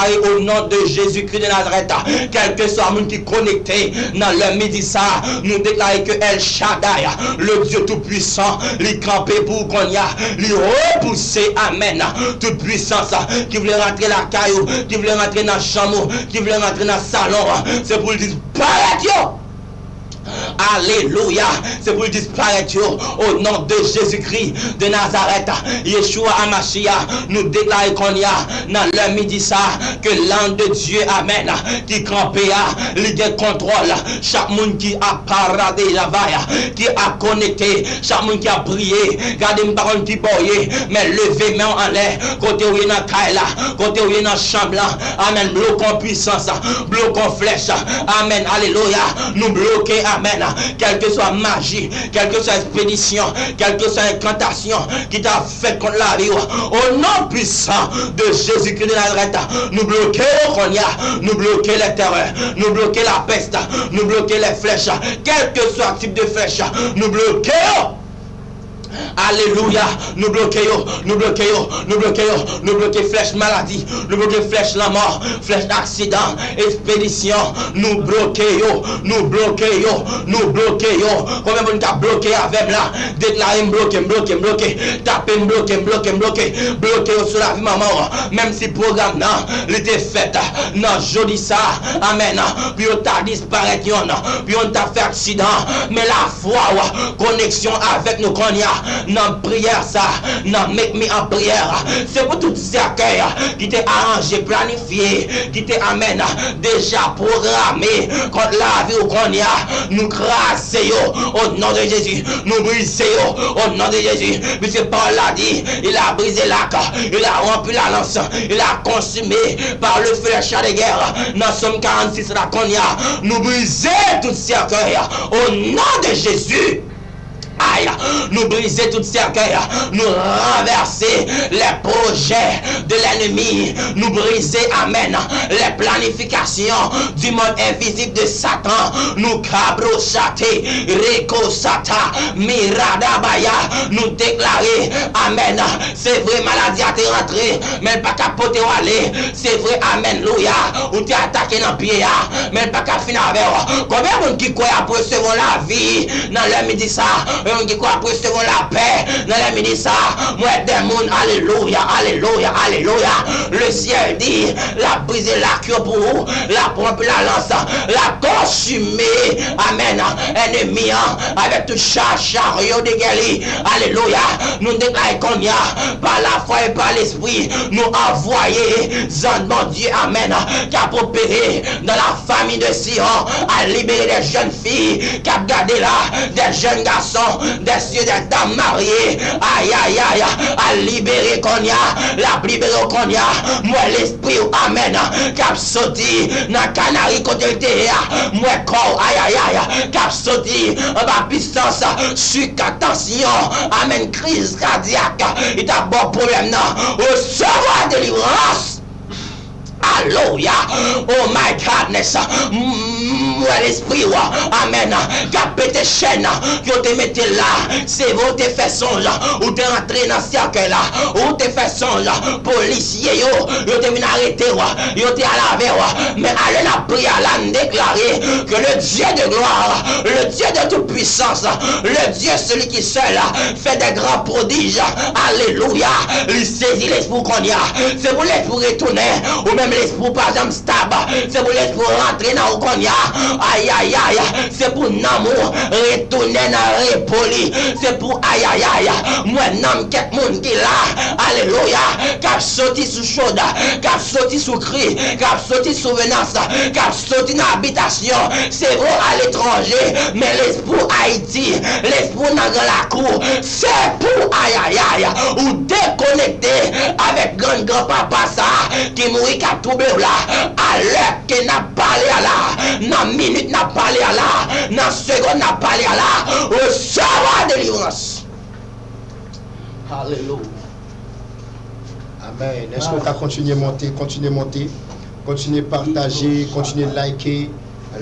Au nom de Jésus-Christ de Nazareth, quel que soit le monde qui est connecté dans le midi, ça, nous déclarons que El Shaddai, le Dieu Tout-Puissant, les campé pour qu'on y a, les repousser, amen, toute puissance qui voulait rentrer la caillou, qui voulait rentrer dans la chambre, qui voulait rentrer dans le salon, c'est pour le disparaître. Alléluia, c'est pour disparaître au nom de Jésus-Christ de Nazareth. Yeshua Amashia, nous déclarons qu'on y a dans le midi ça que l'âme de Dieu, amen, qui campé a, le contrôle, chaque monde qui a paradé la vaille, qui a connecté, chaque monde qui a prié, gardez une parole qui boye, mais levez main en l'air, côté où il y a dans Kaila, côté où il y a dans chambre là, amen, bloquons puissance, bloquons flèche, amen, alléluia, nous bloquons, amen, quelle que soit magie, quelle que soit expédition, quelle que soit incantation qui t'a fait contre la vie, au nom puissant de Jésus-Christ de Nazareth, nous bloquons qu'on y a, nous bloquons les terreurs, nous bloquons la peste, nous bloquons les flèches, quel que soit le type de flèche, nous bloquons. Alléluia, nous bloquons, nous bloquons, nous bloquons, nous bloquons flèche maladie, nous bloquons flèche la mort, flèche accident, expédition, nous bloquons, nous bloquons, nous bloquons. Combien de gens bloqué avec là, déclaré bloqué, tapé bloqué sur la vie maman, même si le programme là, il était fait, non, jeudi ça, amen, puis on t'a disparu, puis on t'a fait accident, mais la foi, connexion avec nous qu'on y a. Dans prière ça, dans make me en prière, c'est pour tout ces accueils qui t'est arrangé, planifié, qui t'est amen, déjà programmé contre la vie ou qu'on y a, nous crasser au nom de Jésus, nous briser au nom de Jésus, puisque Paul l'a dit, il a brisé l'arc, il a rempli la lance, il a consumé par le feu des chars de guerre, dans Somme 46 là qu'on y a, nous briser tous ces accueils au nom de Jésus. Aïe, nous briser tout cercueil, nous renverser les projets de l'ennemi, nous briser, amen, les planifications du monde invisible de Satan, nous cabrochater, récosata, miradabaya, nous déclarer, amen, c'est vrai, maladie a été rentrée, mais pas capoter ou aller, c'est vrai, amen, louia, ou t'es attaqué dans le pied, mais pas qu'à finir avec, combien de gens qui croient pour recevoir la vie dans le midi ça, qui croient pour recevoir la paix dans la ministère, moi des mondes, alléluia, alléluia, alléluia. Le ciel dit, la briser la cure pour vous, la pompe, la lance, la consumer, amen, ennemi, avec tout chariot de guerre, alléluia. Nous déclarons qu'on y a, par la foi et par l'esprit, nous envoyer, mon Dieu, amen, qui a opéré dans la famille de Sion, à libérer des jeunes filles, qui a gardé là, des jeunes garçons, des cieux, des dames mariées, aïe, aïe, aïe, à libérer qu'on y a, la libérer qu'on y a, moi l'esprit, amen, qui a sauté dans Canary côté le théâtre, moi corps, aïe, aïe, aïe, qui a sauté en bas puissance, sucre, tension, amen, crise cardiaque, il t'a bon problème, non, recevoir délivrance. Alléluia, oh my godness, l'esprit, amen, qui a pété chaîne, qui te mettez là, c'est vous te fait songe, ou te rentré dans ce cercle là, ou te fait songe, policier, yo te mis arrêté, yo te à la veille, mais allez la prière là, déclarer que le Dieu de gloire, le Dieu de toute puissance, le Dieu celui qui seul fait des grands prodiges, alléluia, il saisit l'esprit qu'on y a, c'est pour l'esprit retourner, ou même l'esprit par exemple stable, c'est pour l'esprit rentrer dans le qu'on y a, aïe aïe aïe, c'est pour l'amour retourner dans le répoli, c'est pour aïe aïe aïe, moi n'aime quelqu'un monde qui là, alléluia, qui a sauté sous chaude, qui a sauté sous cri, qui a sauté sous menace, qui a sauté dans l'habitation, c'est vrai à l'étranger, mais l'esprit Haïti, l'esprit dans la cour, c'est pour aïe aïe aïe, ou déconnecter avec grand papa ça, qui mourit qui a trouvé là, à l'heure qu'il n'a parlé à là, dans minute n'a parlé à là, dans seconde n'a parlé à là, recevoir délivrance. Alléluia. Amen. Est-ce que tu as continué à monter, continuer à partager, continuer à liker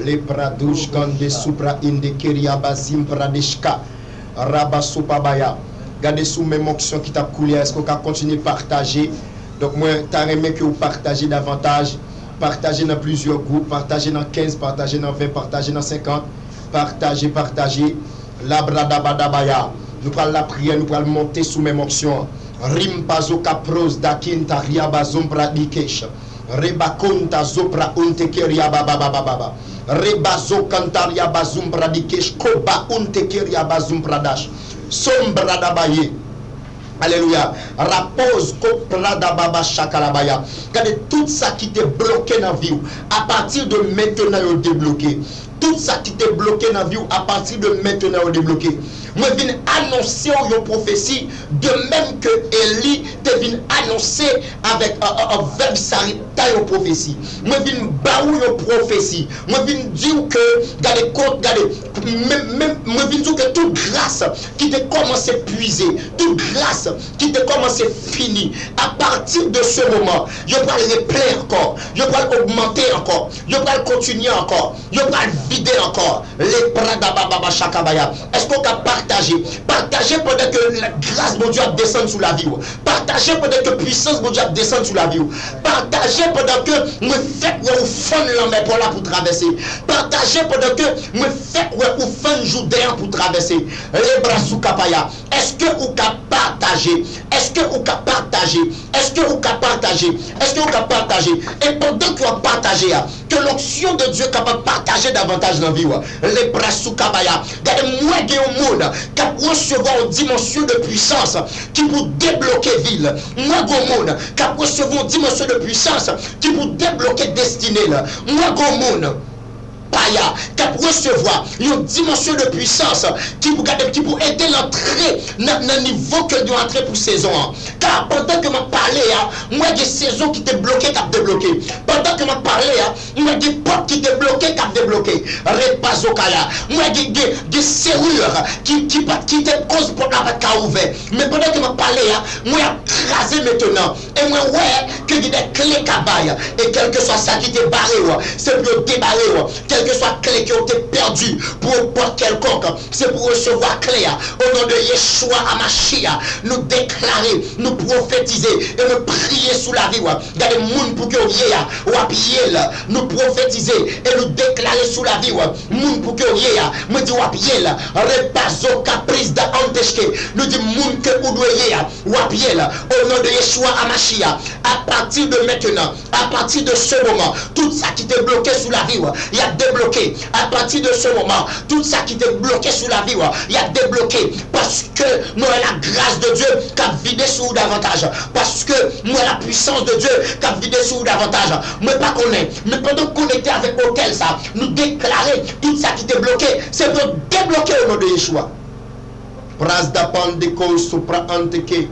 les pradouches gande supra inde keria bazim pradeshka rabasupabaya. Gardez sous même action qui t'a coulé. Est-ce que tu as continué à partager? Donc, moi, t'as aimé que vous partagez davantage. Partagez dans plusieurs groupes. Partagez dans 15, partagez dans 20, partagez dans 50. Partagez. La bradabadabaya. Nous prenons la prière, nous prenons monter sous même option. Rimpazo kapros dakin taria bazum pradikesh. Rebakonta zopra untekeria baba. Rebazo kantaria bazum pradikesh. Koba untekeria bazum pradash. Sombra dabaye. Alléluia. Rapose koprada baba shakalabaya. Regardez tout ça qui t'est bloqué dans la vie. À partir de maintenant, il est débloqué. Tout ça qui t'est bloqué dans la vie, à partir de maintenant, il est débloqué. Moi, je viens annoncer une prophétie, de même que Élie te vient annoncer avec un verbe s'arrêter une prophétie. Moi, je viens baou une prophétie. Moi, je viens dire que, regardez, moi, je viens dire que toute grâce qui t'a commencé à puiser, toute grâce qui t'a commencé à finir, à partir de ce moment, je vais le replérer encore, je vais augmenter encore, je vais continuer encore, je vais vider encore. Les pradababa shakabaya. Est-ce qu'on peut partager? Partager pendant que la grâce de Dieu descend sous la vie. Partager pendant que la puissance de Dieu descend sous la vie. Partager pendant que nous faisons fond la mer pour traverser. Partager pendant que nous faisons fond Jourdain pour traverser. Les bras sous kapaya. Est-ce que vous pouvez partager? Est-ce que vous pouvez partager? Est-ce que vous pouvez partager? Est-ce que vous pouvez partager? Et pendant que vous partagez, que l'onction de Dieu est capable de partager davantage dans la vie. Les bras sous kapaya. Regardez-moi au monde qui a recevoir une dimension de puissance qui pour débloquer ville. Moi au monde qui a recevoir une dimension de puissance qui pour débloquer destinée. Moi au monde Paya, qui a recevoir une dimension de puissance qui pour aider l'entrée dans le niveau que doit entrer pour saison. Car pendant que je parle, moi j'ai des saisons qui étaient bloquées, qui ont débloqué. Pendant que je parle, moi j'ai des portes qui étaient bloquées, qui ont débloqué. Repazokaya, moi j'ai des serrures qui étaient cause pour la vaca ouvert. Mais pendant que je parle, moi j'ai crasé maintenant. Et moi ouais que j'ai des clés cabaye. Et quel que soit ça qui t'est barré, c'est pour débarrer. Quelle que soit clé qui ont été perdues pour un porte quelconque, c'est pour recevoir clé. Au nom de Yeshua Amashia, nous déclarer, nous prophétiser et nous prier sous la vie. Regardez le monde pour que nous prophétiser et nous déclarer sous la vie. Monde pour que nous dit wapiel, repazo caprice d'anteshke. Nous dit monde que vous doyez wapiel. Au nom de Yeshua Amashia, à partir de maintenant, à partir de ce moment, tout ça qui était bloqué sous la vie, il y a débloqué. À partir de ce moment, tout ça qui était bloqué sous la vie, il y a débloqué. Parce que nous avons la grâce de Dieu qui a vidé sur davantage. Parce que nous avons la puissance de Dieu qui a vidé sur davantage. Mais pas qu'on est. Mais pendant qu'on était avec auquel ça, nous déclarer tout ça qui était bloqué, c'est pour débloquer au nom de Yeshua. Pras d'apan de cause supra anteke.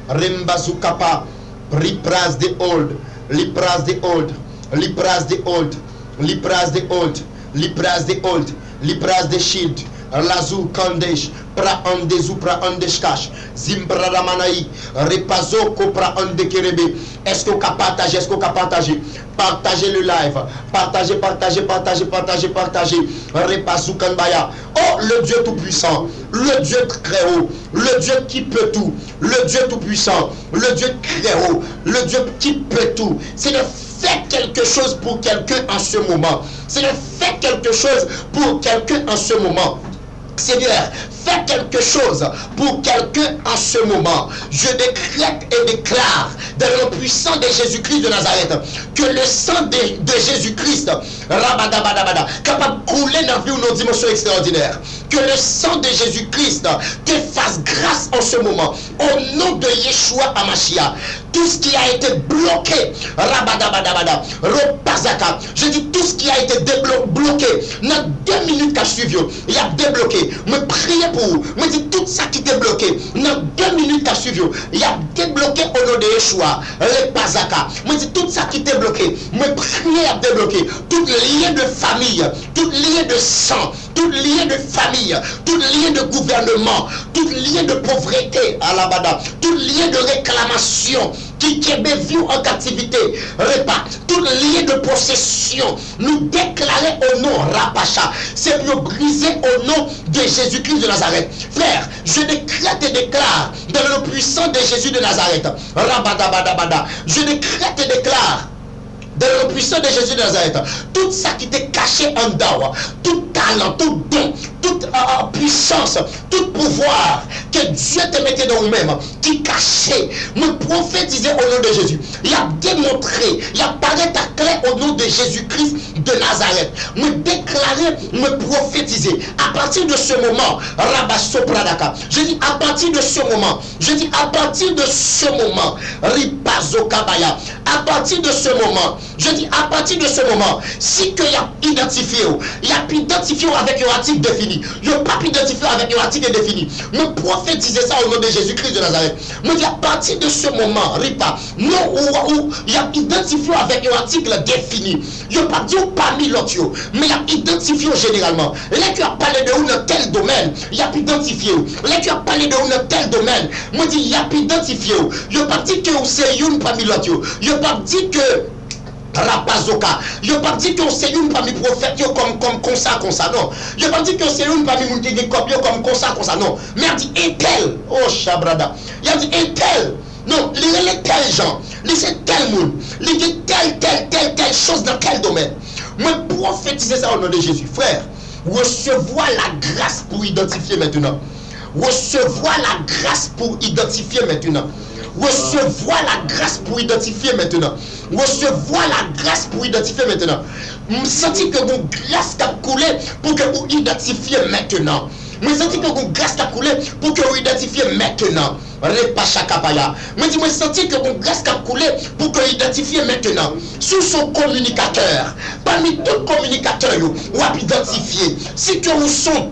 Rembazukapa. Ripras de old. Lipras de old. Lipras de old. Lipras de old. Lipras de old. Lipras de shield. Lazou kandesh. Pra andezou pra andeshkash. Zimbra ramanaï. Repazo kopra andekerebe. Est-ce qu'on peut partager? Est-ce qu'on peut partager? Partagez le live. Partagez. Repazou kanbaya. Oh, le Dieu tout-puissant. Le Dieu très haut. Le Dieu qui peut tout. Le Dieu tout-puissant. Le Dieu très haut. Le Dieu qui peut tout. C'est de faire quelque chose pour quelqu'un en ce moment. C'est de faire quelque chose pour quelqu'un en ce moment. Seigneur, fais quelque chose pour quelqu'un en ce moment. Je décrète et déclare dans le puissant de Jésus-Christ de Nazareth que le sang de Jésus-Christ capable de couler dans la vie ou nos dimensions extraordinaires. Que le sang de Jésus-Christ te fasse grâce en ce moment. Au nom de Yeshua Amashia, tout ce qui a été bloqué, je dis tout ce qui a été bloqué dans 2 minutes qu'a suivi, il a débloqué. Me prier pour vous. Me dit tout ça qui est bloqué dans 2 minutes qu'a suivi, il a débloqué au nom de Yeshua. Les Pazaka. Me dit tout ça qui est bloqué. Me prier à débloquer. Tout lien de famille, tout lien de sang, tout lien de famille, tout lien de gouvernement, tout lien de pauvreté à la bada, tout lien de réclamation qui est vu en captivité, repas, tout lien de possession mission, nous déclarer au nom Rapacha, c'est pour briser au nom de Jésus-Christ de Nazareth. Frère, je décrète et déclare dans le puissant de Jésus de Nazareth, Rabadabadabada, je décrète et déclare dans le puissant de Jésus de Nazareth, tout ça qui t'est caché en dedans, tout talent, tout don, toute puissance, tout pouvoir que Dieu te mettait dans vous-même, qui cachait, me prophétiser au nom de Jésus. Il a démontré, il apparaît ta clé au nom de Jésus-Christ de Nazareth. Me déclarer, me prophétiser. À partir de ce moment, Rabasopradaka, je dis à partir de ce moment, je dis à partir de ce moment, Ripazokabaya, à partir de ce moment, je dis à partir de ce moment, si que y a identifié, il y a identifié avec un article défini, il n'y a pas identifié avec un article défini, me prophétiser ça au nom de Jésus-Christ de Nazareth. Me dit à partir de ce moment, Ripa, non où il y a identifié avec un article défini, il n'y a pas dit parmi l'autre, mais il y a identifié généralement. Là tu as parlé de où dans tel domaine, il y a identifié. Là tu as parlé de où dans tel domaine, me dit il y a identifié. Il n'y a pas dit que c'est une parmi l'autre, il n'y a pas dit que Rapazoka, je ne pas dire que c'est une parmi prophètes comme ça, non. Je ne pas dire que c'est une parmi mon qui comme ça, non. Mais il dit et tel, oh Shabrada, il a dit et tel, non, il est tel gens, il c'est tel monde, il dit telle chose dans quel domaine. Moi, prophétiser ça au nom de Jésus, frère, recevoir la grâce pour identifier maintenant. Recevoir la grâce pour identifier maintenant. Recevoir la grâce pour identifier maintenant. Recevoir la grâce pour identifier maintenant. Je sens que vous grâce a coulé pour que vous identifiez maintenant. Je sens que vous grâce a coulé pour que vous identifiez maintenant. Repachakapaya. Je sens que vous grâce a coulé pour que vous identifiez maintenant. Sous son communicateur, parmi tous les communicateurs, vous avez identifié. Si que vous sont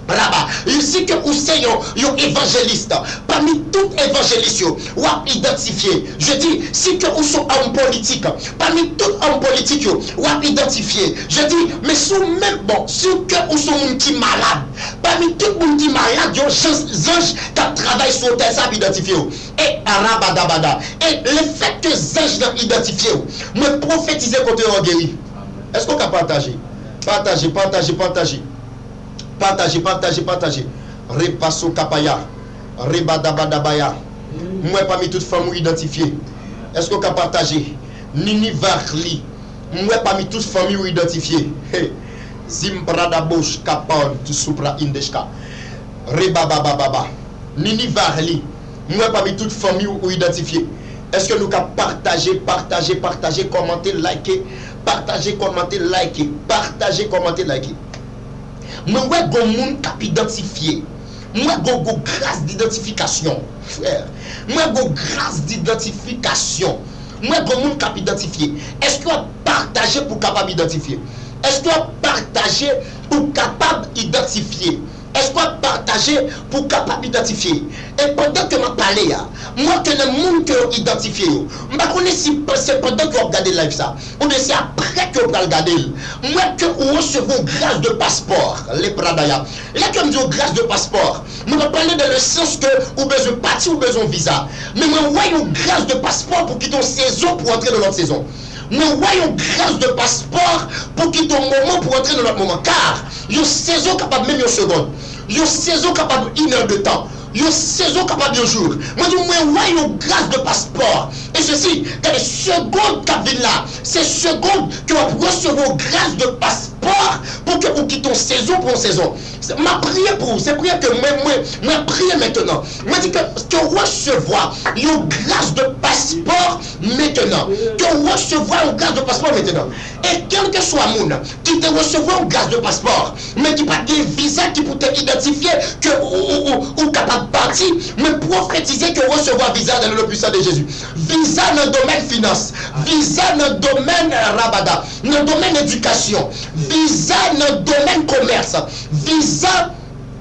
là-bas, ici que vous êtes un évangéliste, parmi tous les évangélistes, vous avez identifié. Je dis, si que vous sont en politique, parmi tous les hommes politiques, vous avez identifié. Je dis, mais sous même bon, si que vous sont un petit malade, parmi tous les gens qui sont malades, il y a des anges qui travaillent sur terre, ça identifié. Et Arabadabada. Et le fait que les anges l'ont identifié, me prophétiser quand ils ont guéri. Est-ce qu'on peut partager? Partager. Partagez. Repasso kapaya. Rebadabadabaya. Moi, parmi toutes les femmes identifiées. Est-ce qu'on peut partager? Nini Varli. Moi, parmi toutes les familles identifiées. Zimbradabosh kapon tu supra indeshka. Rebabababa. Nini Varli. Moi, parmi toutes les familles identifiées. Est-ce que nous pouvons partager, commenter, liker? Partager, commenter, liker. Moi, je suis identifié. Moi, je grâce d'identification. Frère. Moi, je grâce d'identification. Moi, je suis identifié. Est-ce que tu as partagé pour capable d'identifier? Est-ce que tu as partagé pour capable d'identifier? Est-ce qu'on a partagé pour capable d'identifier? Et pendant que je parle, moi que le monde que identifié, je ne connais si c'est pendant que vous regardez live ça, ou c'est après que vous regardez. Moi que vous recevez grâce de passeport, les Pradaya. Là que je dis grâce de passeport, je vais parler dans le sens que vous avez besoin de partir ou besoin de visa. Mais moi, voyons grâce de passeport pour quitter une saison pour entrer dans l'autre saison. Nous voyons grâce de passeport pour quitter un moment pour entrer dans notre moment. Car une saison capable même une seconde. Une saison capable une heure de temps. Une saison capable de jour. Moi, je voyons grâce de passeport. Et ceci, dans les secondes qui viennent là, ces secondes que vous recevez grâce de passeport pour que vous quittez une saison pour une saison. Ma prière pour vous, c'est prière que moi prier maintenant. Moi, je dis que recevoir une grâce de passeport maintenant. Que recevoir une grâce de passeport maintenant. Et quel que soit le monde qui te recevoir une grâce de passeport, mais qui n'a pas de visa qui peut te identifier que ou capable de partir, mais prophétiser que recevoir visa dans le puissant de Jésus. Visa dans le domaine finance, visa dans le domaine rabada, dans le domaine éducation, visa dans le domaine commerce, visa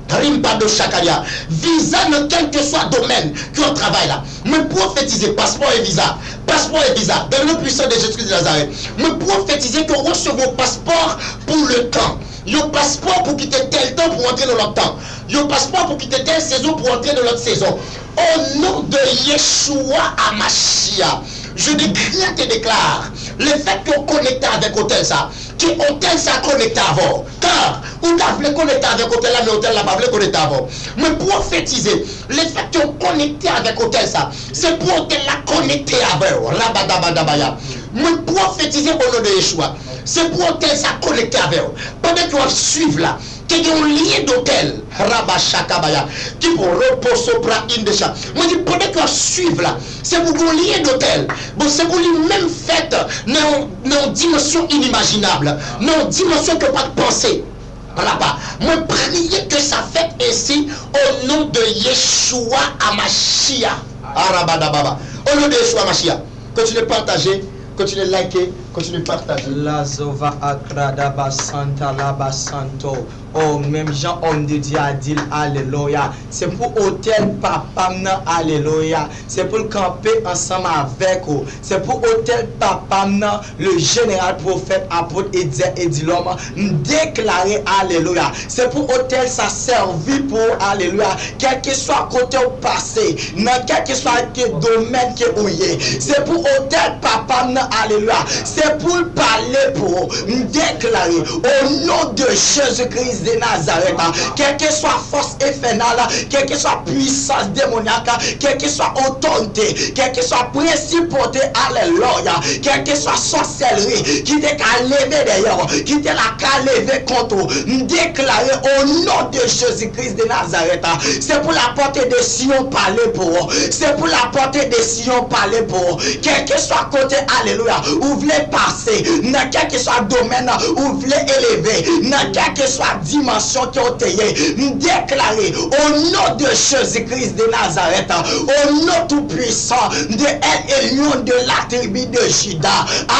Rimpa de Chakalia, visa dans quel que soit domaine que on travaille là. Me prophétiser passeport et visa, dans le puissant de Jésus de Nazareth. Me prophétiser que recevons passeport pour le temps. Un passeport pour quitter tel temps pour entrer dans l'autre temps. Un passeport pour quitter telle saison pour entrer dans l'autre saison. Au nom de Yeshua Amashia, je décrète et déclare le fait que vous connectez avec hôtel ça, que hôtel ça connecté avant. Car, vous avez connecté avec hôtel là, mais hôtel là, pas connecté avant. Mais prophétiser, le fait que vous connectez avec hôtel ça, c'est pour hôtel là connecté avec vous. Rabadabadabaya. Mais prophétiser au nom de Yeshua, c'est pour hôtel ça connecté avec vous. Pendant que vous suivez là, qu'il y a un lien d'hôtel, Rabashakabaya, qui pour repos sopra indécha. Moi, je dis, pendant que vous suivez là, c'est pour un lien d'hôtel. Bon, c'est pour lui même fait dans une dimension inimaginable, dans une dimension que pas de penser. Là-bas. Moi, priez que ça fait ainsi au nom de Yeshua Amashia. Arabadababa. Au nom de Yeshua Amashia. Continuez à partager, continuez à liker, continuez à partager. La Zova Akradaba Santa Laba Santo. Oh, même Jean, homme de Dieu a dit Alléluia. C'est pour hôtel papa, Alléluia. C'est pour le camper ensemble avec vous. C'est pour hôtel papa, le général prophète, apôtre et dit l'homme, déclarer Alléluia. C'est pour hôtel ça servi pour Alléluia. Quel que soit côté au passé, dans quel que soit le domaine que vous êtes. C'est pour hôtel papa, Alléluia. C'est pour parler pour déclarer au nom de Jésus-Christ de Nazareth, quelle que soit force infernale, quelle que soit puissance démoniaque, quelle que soit autorité, quelle que soit principauté, alléluia, quelle que soit sorcellerie qui t'est qu'à lever d'ailleurs, qui t'est là qu'à lever contre vous, déclarer au nom de Jésus-Christ de Nazareth. C'est pour la portée de Sion parler pour vous, c'est pour la portée de Sion parler pour vous, quel que soit côté, alléluia, vous voulez passer, dans quel que soit domaine, vous voulez élever, dans quel que soit dimension qui ont été déclarée au nom de Jésus-Christ de Nazareth, au nom tout puissant de El Elion de la tribu de Juda.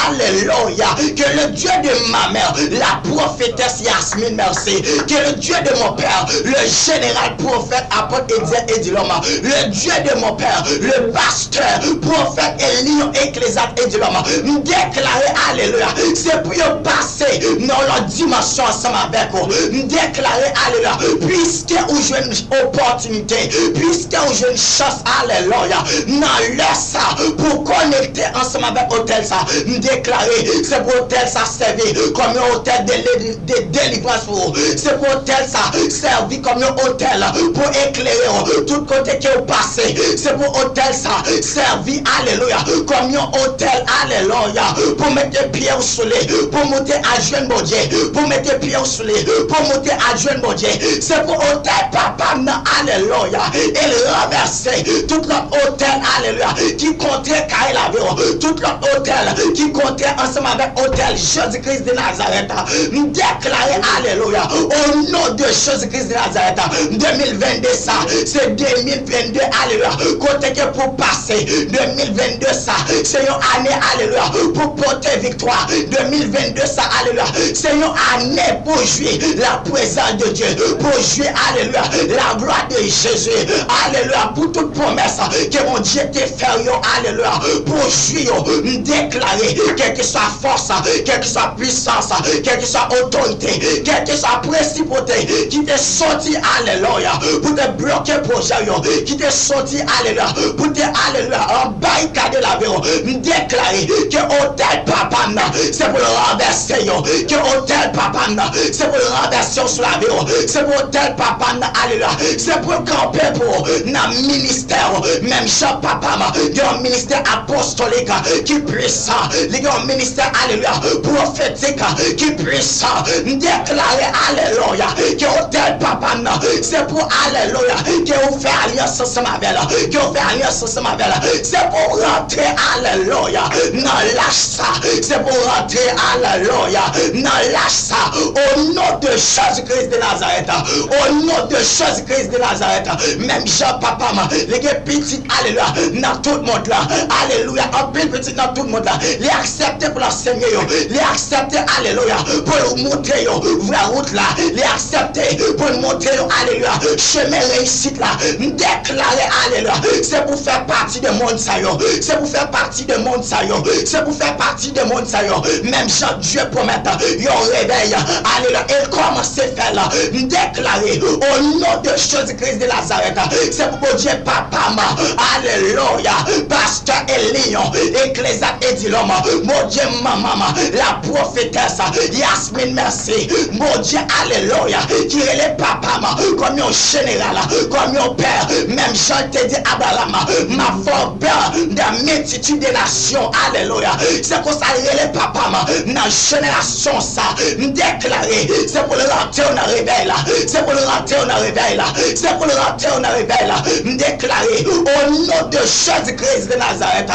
Alléluia. Que le Dieu de ma mère, la prophétesse Yasmine, merci. Que le Dieu de mon père, le général prophète, apôtre et dit l'homme, le Dieu de mon père, le pasteur, prophète Elion, ecclésiaste et dit l'homme, déclarer alléluia. C'est pour passer dans leur dimension ensemble avec vous. Déclarer alléluia, puisque vous avez une opportunité, puisque vous avez une chance, alléluia, dans leur ça, pour connecter ensemble avec hôtel ça, déclarer, c'est pour hôtel ça servir comme un hôtel de délivrance pour vous, c'est pour hôtel ça servir comme un hôtel pour éclairer tout côté que vous passez, c'est pour hôtel ça servir, alléluia, comme un hôtel, alléluia, pour mettre pied au soleil, pour monter à jeune bon Dieu, pour mettre pied au soleil, pour monter à Dieu mon Dieu. C'est pour hôtel papa, alléluia, et renverser tout l'autre hôtel, alléluia, qui comptait Kaïla, tout l'autre hôtel qui comptait ensemble avec hôtel Jésus-Christ de Nazareth, déclarer alléluia, au nom de Jésus-Christ de Nazareth. 2022 ça, c'est 2022, alléluia, côté que pour passer, 2022 ça, c'est une année, alléluia, pour porter victoire, 2022 ça, alléluia, c'est une année pour jouer la présence de Dieu, pour jouer, alléluia, la gloire de Jésus, alléluia, pour toute promesse que mon Dieu t'a fait, alléluia, pour jouer, déclarer, quelle que soit force, quelle que soit puissance, quelle que soit autorité, quelle que soit principauté, qui t'est sorti, alléluia, pour te bloquer projet, qui t'est sorti, alléluia, pour te, alléluia, en barricade la vie, déclarer que hôtel papa, c'est pour le renverser, que hôtel papa, c'est pour le renverser sur la vie, c'est pour tel papa, alléluia, c'est pour camper pour notre ministère, même Jean papa, il y a un ministère apostolique qui est puissant, il y a un ministère, alléluia, prophétique qui est puissant, déclarer, alléluia, que hôtel papa, c'est pour, alléluia, que vous faites alliance ensemble avec elle, que vous faites alliance ensemble avec elle, c'est pour rentrer, alléluia, dans lâche ça, c'est pour rentrer, alléluia, dans lâche ça, au nom de Jésus-Christ de Nazareth, au nom de Jésus-Christ de Nazareth, même Jean papa, les petits, alléluia, dans tout le monde là, alléluia, en pile petit dans tout le monde là, les accepter pour l'enseigner, les accepter, alléluia, pour montrer, la route là, les accepter pour montrer, alléluia, chemin réussite là, déclarer, alléluia, c'est pour faire partie du monde ça, c'est pour faire partie du monde ça, c'est pour faire partie du monde ça, même même Jean Dieu promet, il réveille, alléluia, et commence à faire là, déclarer au nom de Jésus-Christ de Nazareth, c'est pour Dieu, papa, alléluia, pasteur Elion, Ecclésiaste et Dilom, mon Dieu, maman, la prophétesse, Yasmine, merci, mon Dieu, alléluia, qui est le papa, comme un général, comme un père, même Jean te dit, Abraham, ma fort peur de multitude de nations, alléluia, c'est pour ça il est le papa, dans la génération, ça, déclaré, c'est pour le rentrer, on a réveil là, c'est pour le rentrer, on a réveil là, c'est pour le rentrer, on a réveil là, déclaré, au nom de Jésus-Christ de Nazareth,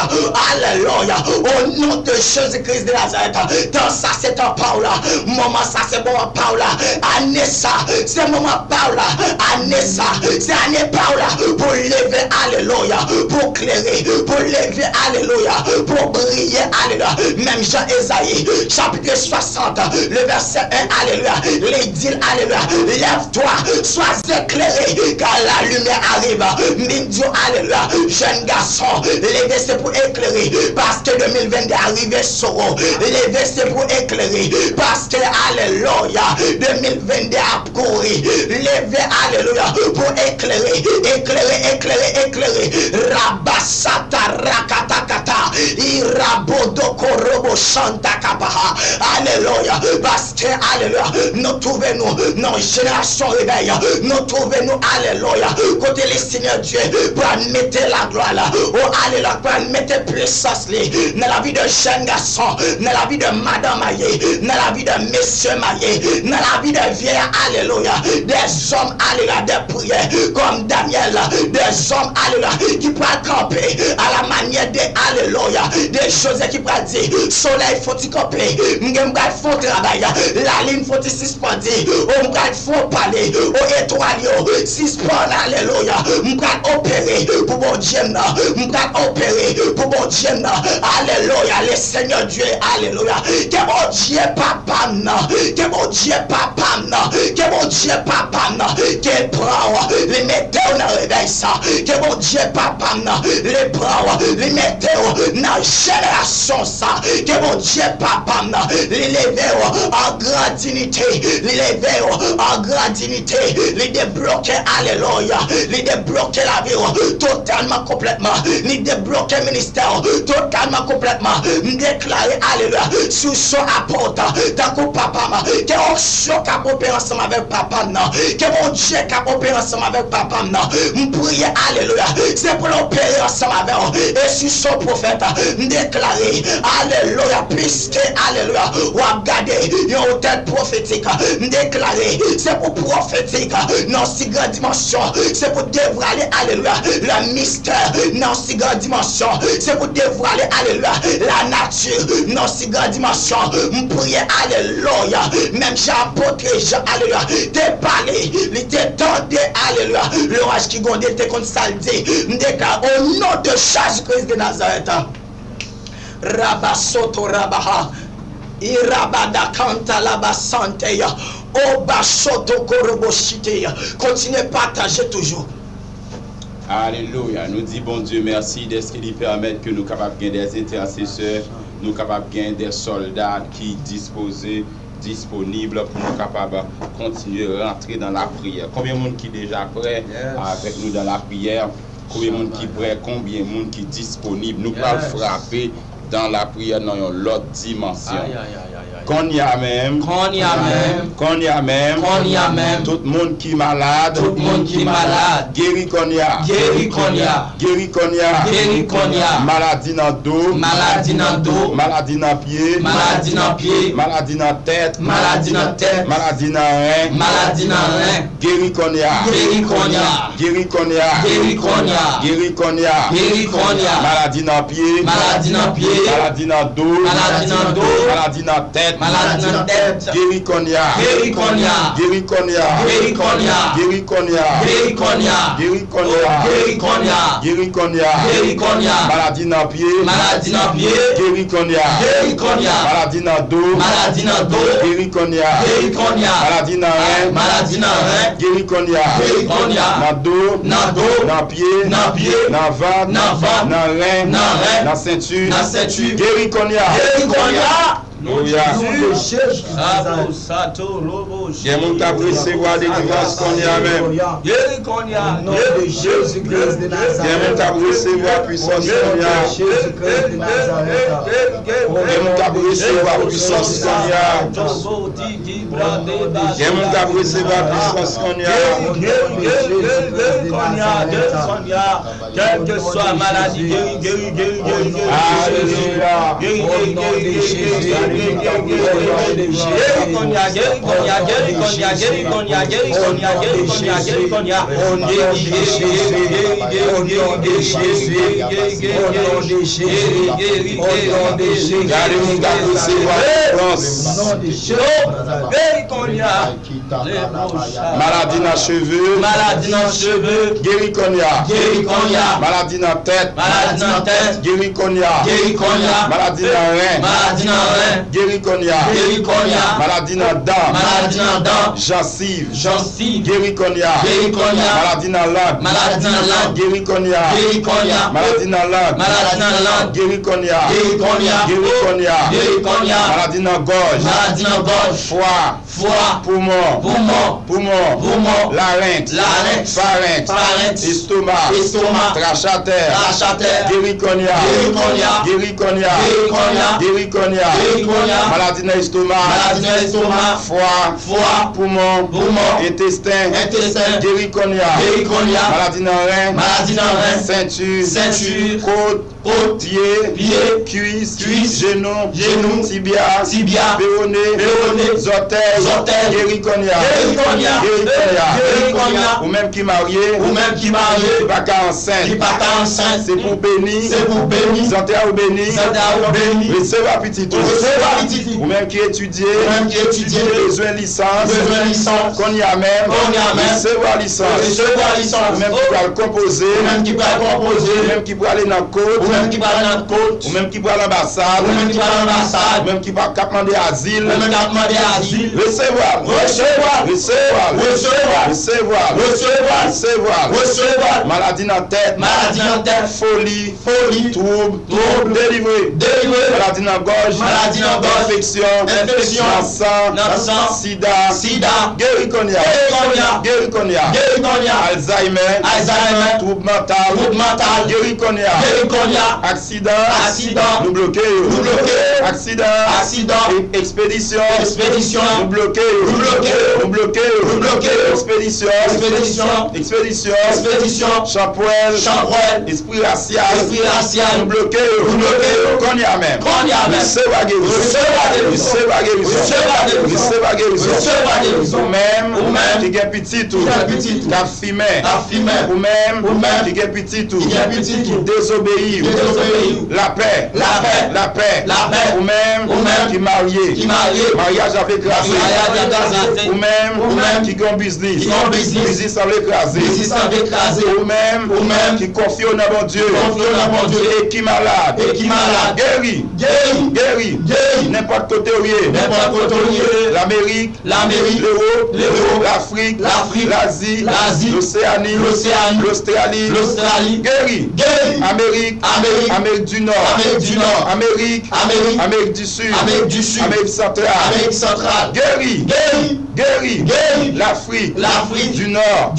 alléluia, au nom de Jésus-Christ de Nazareth, dans ça c'est un Paula, moment ça c'est bon Paula, année ça, c'est moment Paula, année ça, c'est année Paula, pour lever, alléluia, pour clairer, pour lever, alléluia, pour briller, alléluia, même Jean Esaïe, chapitre 60, le verset 1, alléluia, les dit, alléluia, lève-toi, sois éclairé, car la lumière arrive, Mindio, alléluia, jeune garçon, levez c'est pour éclairer, parce que 2022 arrivé soro, levez c'est pour éclairer, parce que, alléluia, 2022 a couru, levez, alléluia, pour éclairer, Rabasata Rakatakata, Irabodo Korobo Shanta Kapaha, alléluia, parce que, alléluia, nous trouvons-nous dans une génération réveil, nous trouvons-nous, alléluia, côté les Seigneur Dieu, pour admettre la gloire là, oh alléluia, pour admettre puissance dans la vie de jeunes garçons, dans la vie de madame Maillé, dans la vie de monsieur Maillé, dans la vie de vieillards, alléluia, des hommes, alléluia, des prières, comme Daniel, des hommes, alléluia, qui peuvent camper à la manière de, alléluia, des choses qui peuvent dire, soleil faut-il camper, m'gèm faut travail, la ligne faut-il suspendre, m'gèm faut parler, aux étoiles, suspendre, alléluia, m'gèm opérer pour mon Dieu, m'gèm opérer pour mon Dieu, alléluia, le Seigneur Dieu, alléluia, que mon Dieu papa, que mon Dieu papa, que mon Dieu papa, que prend, les mettez dans le réveil ça, que mon Dieu papa, les prend, les mettez dans la génération ça, que mon Dieu papa, les lever en grande dignité, les lever en grande dignité, les débloquer, alléluia, les débloquer la vie totalement, complètement, les débloquer le ministère totalement, complètement, déclarer, alléluia, sous son apporte, dans que papa, que on choc à opérer ensemble avec papa, que mon Dieu qui opéré ensemble avec papa, prier, alléluia, c'est pour l'opérer ensemble avec et sur son prophète, déclarer, alléluia, puisque, alléluia, ou à garder une hôtel prophétique, déclarer, c'est pour prophétique, dans si grande dimension, c'est pour dévoiler, alléluia, le mystère, dans si grande dimension, c'est pour dévoiler, alléluia, la nature, dans si grande dimension, prier, alléluia, même j'apôtre Jean, alléluia, t'es parlé, il t'est tendu, alléluia, l'orage qui gondait, t'es comme ça, déclare au nom de Jésus-Christ de Nazareth, Rabasoto Rabaha, Irabada Kanta Labasanteya, Obasoto Koroboshite, continuez à partager toujours. Alléluia. Nous disons, bon Dieu, merci d'être qu'il permet que nous capables de gagner des intercesseurs, nous capables de gagner des soldats qui disposés, disponibles pour nous capables de continuer à rentrer dans la prière. Combien de monde qui est déjà prêt avec nous dans la prière? Combien de monde qui est prêt? Combien de monde qui est disponible? Nous pouvons frapper dans la prière dans l'autre dimension. Qu'on y a même, tout le monde qui est malade, guéri qu'on y a, maladie dans le dos, maladie dans le pied, maladie dans la tête, maladie dans le rein, guéri qu'on y a, maladie dans le pied, maladie dans le dos, maladie dans la tête, guéri qu'on y a, maladie dans le pied, guéri qu'on y a, maladie dans le dos, guéri qu'on y a, maladie dans le rein, guéri qu'on y a, dans le dos, dans le pied, dans le ventre, dans le rein, dans la ceinture, guéri qu'on y a. Alléluia. Nom de Jésus. Sabo sato robo. Il y a mon qui a recevoir délivrance qu'on y a même. Guéri qu'on y a. Nom de Jésus-Christ de Il y a mon qui Nazareth. a recevoir puissance qu'on y a. Jésus-Christ de Nazareth. Il y a mon qui a recevoir puissance qu'on y a. Il y a mon qui a recevoir puissance qu'on y a. Quelle que soit la maladie, guéri. Alléluia. Maladie dans cheveux, guéri qu'on y a. Maladie dans tête, guéri qu'on y a. Maladie dans rein, guéri qu'on y a. Maladie dans dents, gencive, guéri qu'on y a. Maladie dans langue, guéri qu'on y a. Maladie dans langue, guéri qu'on y a. Maladie dans gorge, foie, poumon, larynx, pharynx, estomac, trachataire, guéri qu'on y a. Maladie dans estomac, foie, poumon, intestin, guéri qu'on y a. Maladie dans rein, ceinture, côte, pied, cuisse, genou, tibia, péroné, orteil, guéri qu'on y a. Ou même qui marié, pas qu'à enceinte, c'est pour bénir, santé à ou béni, recevoir petit tout. Ou même qui étudie, besoin licence, qu'on y a même, recevoir licence. Ou même qui va composer, ou même qui va aller dans la côte, ou même qui va à l'ambassade, ou même qui va demander asile, recevoir. Maladie dans tête, folie, trouble, délivré. Maladie dans gorge, infection, dans sang, sida, guéri qu'on y a. Alzheimer, trouble mental, guéri qu'on y a. Accident, nous bloquer. Accident, expédition, nous bloquer. Expédition, champoel, esprit racial, nous bloquer. Qu'on y a même. Recevoir guérison. Ou même qui a petit tout, qui a fumé. Ou même qui a petit tout, qui désobéit. La paix. Ou même qui marié. Mariage avec grâce. Ou même qui a business avec écrasé. Ou même qui confie au nom de Dieu. Et qui malade. Guéri. N'importe côté où il est. L'Amérique, l'Europe, l'Afrique, l'Asie, l'Océanie, l'Australie. Guéri. Amérique du Nord. Amérique du Sud. Amérique centrale. Guéri. L'Afrique du Nord.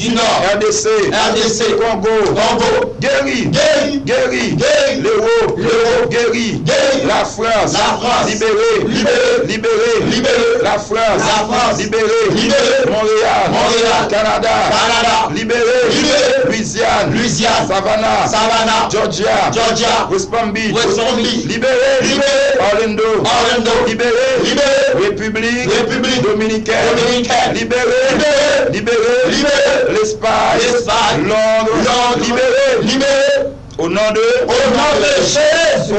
RDC. Congo. Guéri. L'Europe. Guéri. La France. Libéré. La France. Libéré. Montréal. Canada. Libéré. Louisiane. Savannah. Georgia. West Palm Beach. Libéré. Orlando. Libéré. République Dominicaine. Libéré. L'Espagne. Londres. Libéré. Au nom de Jésus.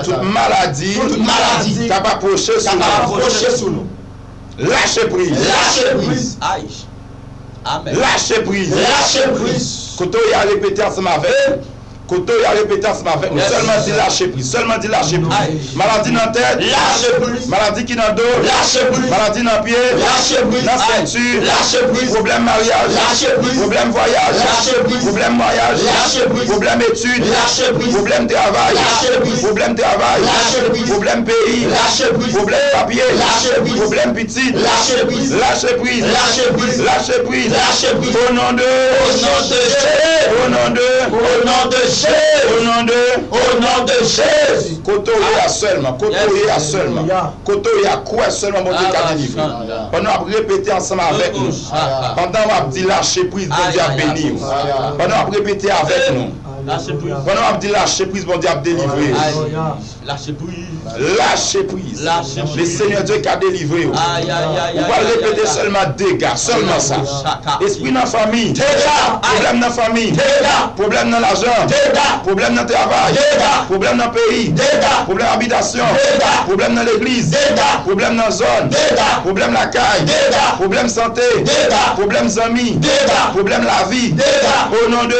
Toute maladie qui va approcher sous nous. Lâchez prise. Amen. Lâchez prise. Quand on y a répété ensemble avec, Koto y a répété ensemble avec nous. Seulement dit lâcher prise. Seulement dit lâcher prise. Maladie dans la tête. Lâche prise. Maladie qui dans le dos. Lâche prise. Maladie dans le pied. Lâche prise. Dans la ceinture. Lâche prise. Problème mariage. Lâche prise. Problème voyage. Lâche prise. Problème mariage. Lâche prise. Problème études. Lâche prise. Problème travail. Lâche prise. Problème travail. Lâche prise. Problème pays. Lâche prise. Problème papier. Lâche prise. Problème petit. Lâche prise. Lâche prise. Lâche prise. Lâche prise. Lâche prise. Au nom de. Au nom de Jésus. Au nom de. Au nom de Jésus. Au nom de. Au nom de Jésus. Koto y a seulement. Koto y a seulement. Koto y a quoi seulement mon Dieu qui a délivré. Pendant à répéter ensemble avec nous. Pendant on a dit lâcher prise, bon Dieu a béni. Pendant on a répéter avec nous. Pendant on a dit lâcher prise, bon Dieu a délivré. Lâche prise. Lâcher prise. Lâcher prise. Le Seigneur Dieu qui a délivré. On va répéter seulement dégâts, seulement ça. Esprit dans la famille. Problème dans la famille. Problème dans l'argent. Problème dans le travail. Problème dans le pays. Problème d'habitation. Problème dans l'église. Problème dans la zone. Problème la caille. Problème santé. Problème amis. Problème la vie. Au nom de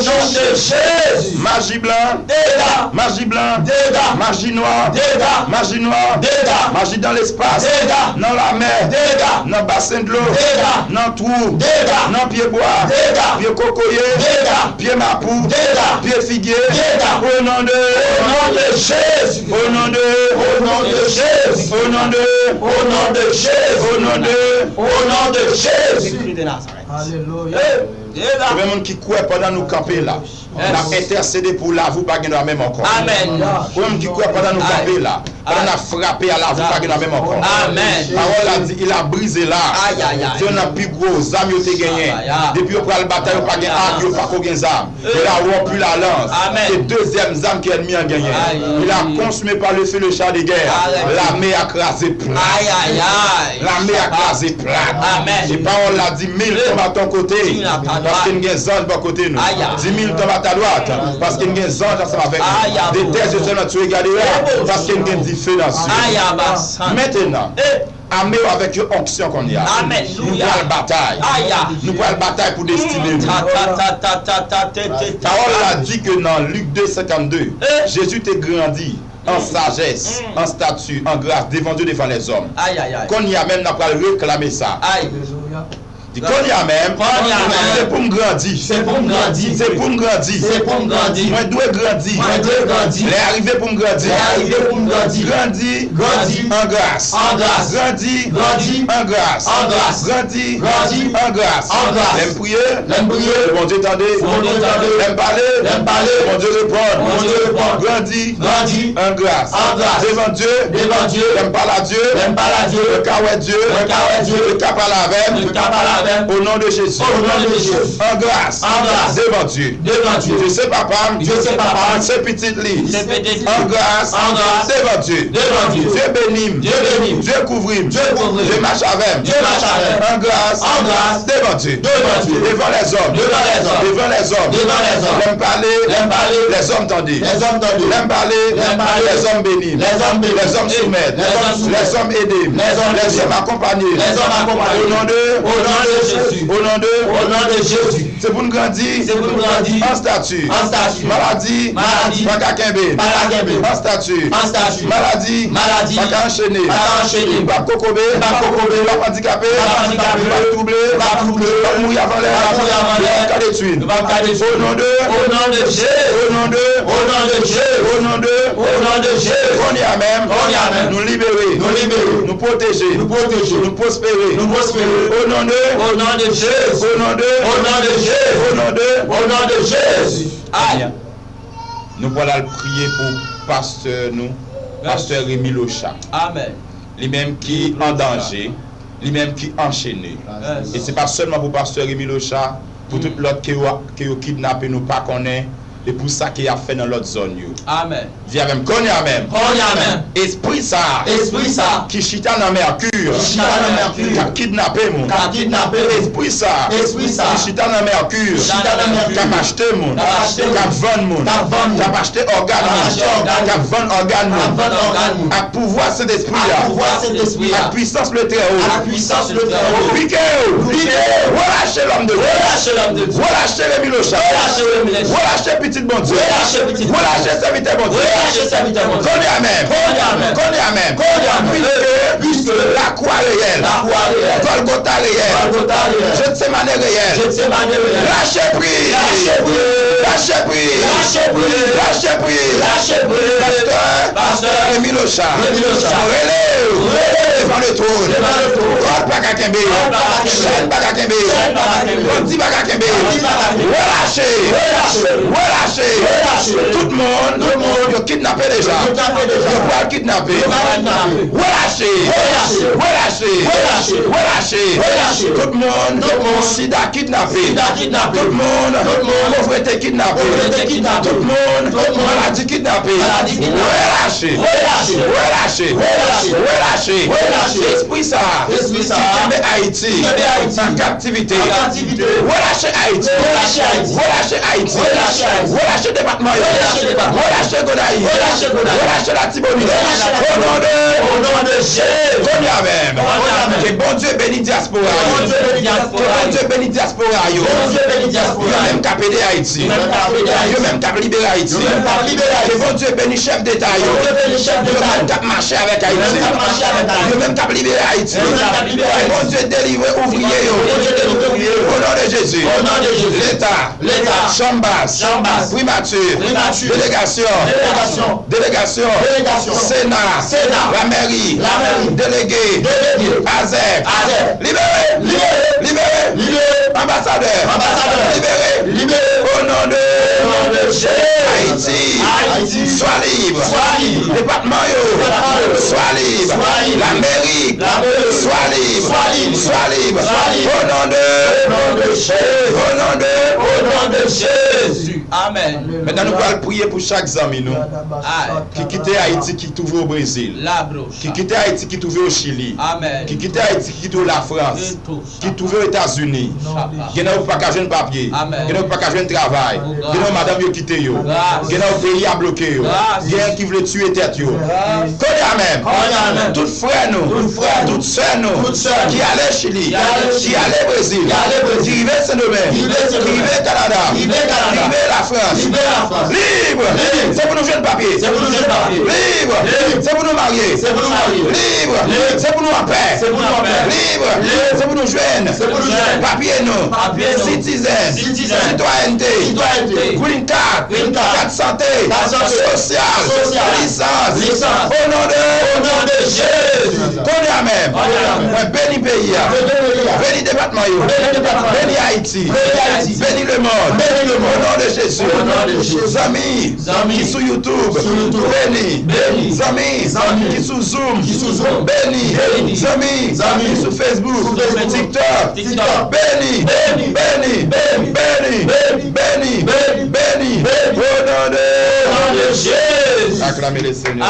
Jésus. Magie blanc. Magie blanc. Magie noire. Magie noire. Magie dans l'espace. Dans la mer. Dans le bassin de l'eau. Dans le trou. Dans le pied bois. Pied cocoyer. Pied mapou. Pied figuier. Au nom de Jésus. Au nom de Jésus. Au nom de Jésus. Au nom de Jésus. Alléluia. Il y a des gens qui croient pendant nous camper là. On a intercédé pour la vous, pas de la même encore. Amen. Il y a des gens qui croient pendant nous camper là. On a frappé à la vous, pas de la même encore. Amen. La parole a dit, il a brisé là. Dieu n'a plus gros, âme il a gagné. Depuis qu'on prend le bataille, on n'a pas gagné arme, il n'a pas gagné âme. Il a rompu la lance. C'est deuxième âme qui est ennemi a gagné. Il a consumé par le feu le char de guerre. L'armée a crasé plat. L'armée a crasé plat. Amen. Et parole a dit 1000 tombent à ton côté. Parce qu'il y a des anges de côté nous. 10 000 tombent à ta droite. Parce qu'il y a des anges ensemble avec nous. Des terres de tu regardes là. Parce qu'il y a des feux dans le ciel. Maintenant. Armé avec une onction qu'on y a. Amen. Nous prenons la bataille. Nous prenons la bataille pour destiner. Parole a dit que dans Luc 2, 52, Jésus t'est grandi en sagesse, en statut, en grâce, devant Dieu, devant les hommes. Qu'on y a même, n'a pas réclamé ça. Dit qu'on y a même, c'est pour me grandir. C'est pour me grandir. C'est pour me grandir. C'est pour me grandir. Moi, je dois grandir. Moi, je dois grandir. Les arrivés pour me grandir. Les arrivés pour me grandir. Grandir. Grandir. En grâce. En grâce. Grandir. Grandir. En grâce. En grâce. Grandir. Grandir. En grâce. En grâce. L'aime prier. L'aime prier. Bon Dieu tendez. Bon Dieu tendez. L'aime parler. L'aime parler. Bon Dieu répond. Bon Dieu répond. Grandir. Grandir. En grâce. En grâce. Devant Dieu. Devant Dieu. L'aime parler à Dieu. L'aime parler à Dieu. Le cas est Dieu. Le cas est Dieu. Le cas parle avec. Le cas parle avec. Au nom de Jésus. Au nom de Jésus. En grâce. En grâce. Devant Dieu. Devant Dieu. Je sais papa. Je sais papa. C'est petite lit. En grâce. En grâce. Devant Dieu. Devant Dieu. Dieu bénime. Dieu bénime. Dieu couvrim. Dieu couvrim. Dieu marche avec. Dieu marche avec. En grâce. En grâce. Devant Dieu. Devant Dieu. Devant les hommes. Devant les hommes. Devant les hommes. Devant les hommes. L'aime parler. L'aime parler. Les hommes tendez. Les hommes tendez. L'aime parler. L'aime parler. Les hommes bénis. Les hommes bénis. Les hommes soumettent. Les hommes aidés. Les hommes accompagnés. Les hommes accompagnés. Au nom de Jésus. Au nom de Jésus. C'est pour nous grandir. C'est pour nous grandir. En statut. En statut. Maladie. Maladie. Pas qu'à Kembe. Pas qu'à Kembe. En statut. En statut. Maladie. Maladie. Pas qu'à enchaîner. Pas qu'à enchaîner. Pas cocobé. Pas cocobé. Pas handicapé. Pas handicapé. Pas troublé. Pas troublé. Pas mourir avant l'air. Pas mourir avant l'air. Pas d'études. Pas d'études. Au nom de Jésus. Au nom de Jésus. Au nom de Jésus. On y a même. On y a même. Nous libérer. Nous libérer. Nous protéger. Nous protéger. Nous prospérer. Nous prospérer. Au nom de Jésus. Au nom de Jésus. Au nom de Jésus. Aïe. Nous voilà prier pour pasteur nous, pasteur Rémi Locha. Amen. Lui-même qui est en danger, lui-même qui est enchaîné. Et ce n'est pas seulement pour pasteur Rémi Locha, pour tout l'autre qui a kidnappé nous pas connaît. Et pour ça qu'il a fait dans l'autre zone. Amen. Viens même, qu'on y a même. Esprit ça. Esprit ça. Qui chita dans Mercure. Qui chita dans Mercure. Qui a kidnappé mon. Qui a kidnappé. Esprit ça. Esprit ça. Qui chita dans Mercure. Qui chita dans Mercure. Qui a acheté mon. Qui a vendu mon. Qui a acheté organe mon. Qui a vendu organe mon. À pouvoir cet esprit là. À pouvoir cet esprit là. À puissance le très haut. À puissance le très haut. Piquez-vous. Relâchez l'homme de Dieu. Relâchez l'homme de Dieu. Relâchez les Milocha. Relâchez petit petit bon Dieu. Relâchez petit. Relâchez serviteur bon Dieu. Relâchez serviteur bon Dieu. Connais même. Connais même. Puisque la croix réelle. Golgotha réelle. Gethsémane réelle. Lâchez prise. Lâchez prise. Pasteur Emilocha. Relève devant le trône. God Bakakembe. Chaîne Bakakembe. Bondi Bakakembe. Relâchez. Tout le monde. Yo kidnappé déjà. Yo pas kidnappé. Relâchez. Tout le monde. Sida kidnappé. Tout le monde. Pauvreté kidnappé. Tout le monde. Maladie kidnappé. Relâchez. Esprit ça. Qui met Haïti en captivité. Relâchez Haïti. Relâchez département. Relâchez Gonaï. Relâchez la Tibonite. Au nom de Jésus. Même. Que bon Dieu bénit diaspora. Que bon Dieu bénit diaspora. Yo même capé de Haïti. Yo même cap libérer Haïti. Que bon Dieu bénit chef d'État. Yo même cap marcher avec Haïti. Yo même cap libérer Haïti. Que bon Dieu délivre ouvrier. Au nom de Jésus. L'État. Chambas. Primature. Délégation. Sénat. La mairie. Délégué. AZEC. Libéré. Ambassadeur. Libéré. Au nom de Haïti. Sois libre. Département sois libre. L'Amérique. Sois libre. Au nom de Jésus. Amen. Maintenant nous allons prier pour chaque ami nous qui quitte Haïti, qui trouve au Brésil, qui quitte Haïti, qui trouve au Chili, Amen. qui quitte Haïti, qui trouve la France, qui trouve aux États-Unis, qui n'a pas qu'à jouer papier, qui n'a pas qu'à jouer travail, qui n'a madame yo quitté yo, qui n'a pays à bloquer yo, qui veut tuer tête yo. Connais même. Tout frère nous, toute sœur nous, qui allait Chili, qui allait Brésil, qui vivait Saint-Domingue, qui vivait Canada, qui vivait la France. Libre. C'est pour nous jeunes papiers. Libre. C'est pour nous marier. Libre. C'est pour nous en paix. Libre. C'est pour nous jeunes. Papier nous. Citizen. Citoyenneté. Green card. Carte santé. Social. Licence. Au nom de Jésus. Connais même. Béni pays. Béni département. Béni Haïti. Béni le monde. Au nom de Jésus. Amis qui sur YouTube. Béni. Amis qui sur Zoom. Béni. Amis qui sur Facebook. TikTok. Béni. Au nom de Jésus. Acclamez le Seigneur.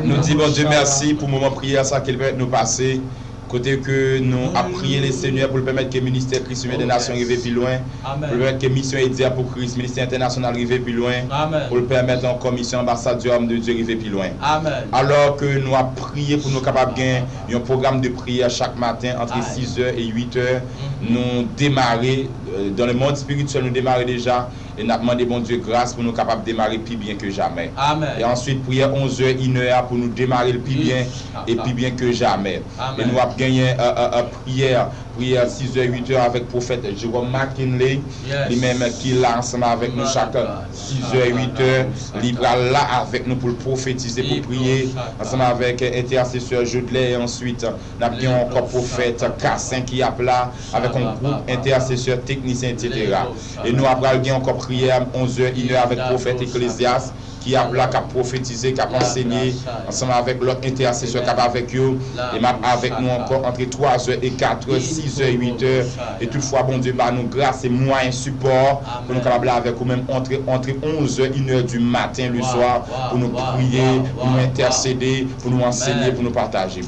Nous disons bon Dieu merci pour le moment prière ça qu'il va nous passer. Côté que nous avons prié les Seigneurs pour permettre que le ministère Christ des Nations arrive plus loin. Amen. Pour permettre que la mission Edia pour Christ, le ministère international arrive plus loin. Amen. Pour le permettre en commission ambassadeur de Dieu arrive plus loin. Amen. Alors que nous avons prié pour nous capables de gagner un programme de prière chaque matin entre 6h et 8h. Nous démarrer dans le monde spirituel, nous démarrer déjà. Et nous avons demandé bon Dieu grâce pour nous capables de démarrer plus bien que jamais. Amen. Et ensuite, prière 11h, 1h pour nous démarrer le plus bien et plus bien que jamais. Amen. Et nous avons gagné prière 6h, 8h avec le prophète Jérôme McKinley, lui-même qui est là ensemble avec nous chaque 6h, 8h. Il est là avec nous pour prophétiser, pour prier, ensemble avec intercesseur Jodelais. Et ensuite, nous avons encore le prophète Cassin qui est là avec un groupe intercesseur, technicien, etc. Et nous avons gagné encore prière 11h, 1h avec le prophète Ecclésias qui a là, qui a prophétisé, qui a enseigné ensemble avec l'autre intercesseur qui a avec eux et même avec nous encore entre 3h et 4h, 6h, 8h. Et toutefois, bon Dieu, bah, nous grâce et moyens support pour nous capables avec nous même entre 11h, 1h du matin, le soir, pour nous prier, pour nous intercéder, pour nous enseigner, pour nous partager.